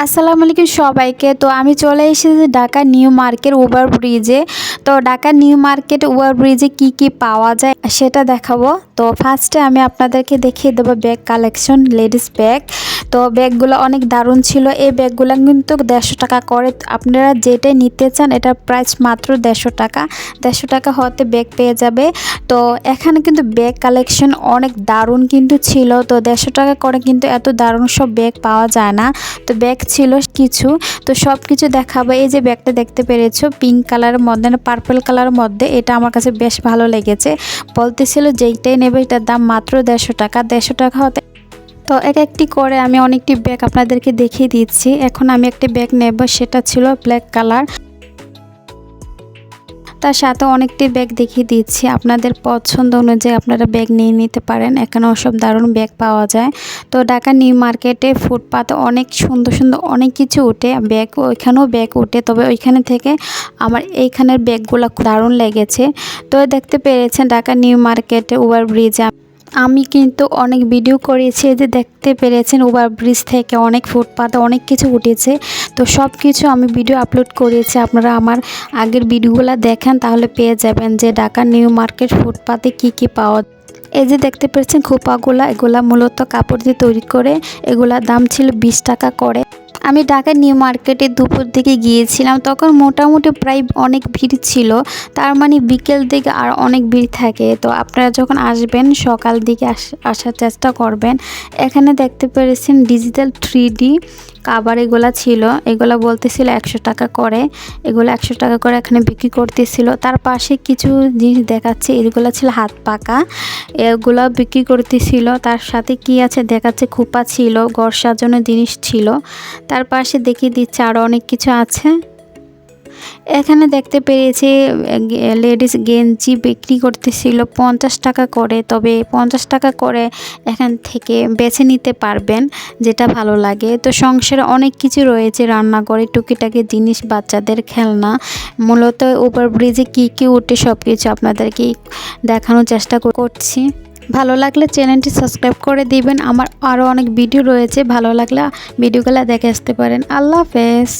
আসসালামু আলাইকুম সবাইকে। তো আমি চলে এসেছি ঢাকা নিউ মার্কেট ওভারব্রিজে। তো ঢাকা নিউ মার্কেট ওভারব্রিজে কি কি পাওয়া যায় সেটা দেখাবো। তো ফার্স্টে আমি আপনাদেরকে দেখিয়ে দেবো ব্যাগ কালেকশন, লেডিস ব্যাগ। তো ব্যাগগুলো অনেক দারুণ ছিল। এই ব্যাগগুলো কিন্তু 150 টাকা করে। আপনারা যেটাই নিতে চান এটার প্রাইস মাত্র 150 টাকা। 150 টাকা হতে ব্যাগ পেয়ে যাবে। তো এখানে কিন্তু ব্যাগ কালেকশন অনেক দারুণ কিন্তু ছিল। তো 150 টাকা করে কিন্তু এত দারুণ সব ব্যাগ পাওয়া যায় না। তো ব্যাগ ছিল কিছু, তো সব কিছু দেখাবো। এই যে ব্যাগটা দেখতে পেরেছো পিঙ্ক কালারের মধ্যে না পার্পল কালারের মধ্যে, এটা আমার কাছে বেশ ভালো লেগেছে। বলতেছিল যেইটাই নেবে এটার দাম মাত্র 150 টাকা। 150 টাকা হতে তো এক একটি করে আমি অনেকটি ব্যাগ আপনাদেরকে দেখিয়ে দিচ্ছি। এখন আমি একটি ব্যাগ নেব, সেটা ছিল ব্ল্যাক কালার। তার সাথে অনেকটি ব্যাগ দেখিয়ে দিচ্ছি, আপনাদের পছন্দ অনুযায়ী আপনারা ব্যাগ নিয়ে নিতে পারেন। এখানে সব দারুণ ব্যাগ পাওয়া যায়। তো ঢাকা নিউ মার্কেটে ফুটপাতে অনেক সুন্দর সুন্দর অনেক কিছু উঠে, ব্যাগ ওইখানেও ব্যাগ উঠে, তবে ওইখানে থেকে আমার এইখানের ব্যাগগুলো দারুণ লেগেছে। তো দেখতে পেরেছেন ঢাকা নিউ মার্কেটে ওভারব্রিজে আমি কিন্তু অনেক ভিডিও করেছি। যে দেখতে পেরেছেন ওভারব্রিজ থেকে অনেক ফুটপাতে অনেক কিছু উঠেছে। তো সব কিছু আমি ভিডিও আপলোড করেছি, আপনারা আমার আগের ভিডিওগুলো দেখেন তাহলে পেয়ে যাবেন যে ঢাকা নিউ মার্কেট ফুটপাতে কি কি পাওয়া। এই যে দেখতে পেরেছেন খোপাগুলা, এগুলা মূলত কাপড় দিয়ে তৈরি করে, এগুলার দাম ছিল 20 টাকা করে। আমি ঢাকা নিউ মার্কেটে দুপুর দিকে গিয়েছিলাম, তখন মোটামুটি প্রায় অনেক ভিড় ছিল। তার মানে বিকেল দিকে আর অনেক ভিড় থাকে। তো আপনারা যখন আসবেন সকাল দিকে আসার চেষ্টা করবেন। এখানে দেখতে পেরেছেন ডিজিটাল 3D কাভার এগুলা ছিল, এগুলা বলতেছিল 100 টাকা করে। এগুলো 100 টাকা করে এখানে বিক্রি করতেছিল। তার পাশে কিছু জিনিস দেখাচ্ছে, এগুলো ছিল হাত পাকা, এগুলো বিক্রি করতেছিল। তার সাথে কি আছে দেখাচ্ছে, খোপা ছিল, ঘর সাজানোর জিনিস ছিল। তার পাশে দেখিয়ে দিচ্ছে আরও অনেক কিছু আছে। এখানে দেখতে পেরেছি লেডিস গেঞ্জি বিক্রি করতেছিল 50 টাকা করে। তবে 50 টাকা করে এখান থেকে বেছে নিতে পারবেন যেটা ভালো লাগে। তো সংসারে অনেক কিছু রয়েছে, রান্নাঘরে টুকিটাকি জিনিস, বাচ্চাদের খেলনা। মূলত ওভারব্রিজে কী কী উঠে সব কিছু আপনাদেরকে দেখানোর চেষ্টা করছি। ভালো লাগলে চ্যানেলটি সাবস্ক্রাইব করে দিবেন। আমার আরও অনেক ভিডিও রয়েছে, ভালো লাগলে ভিডিওগুলো দেখে আসতে পারেন। আল্লাহ হাফেজ।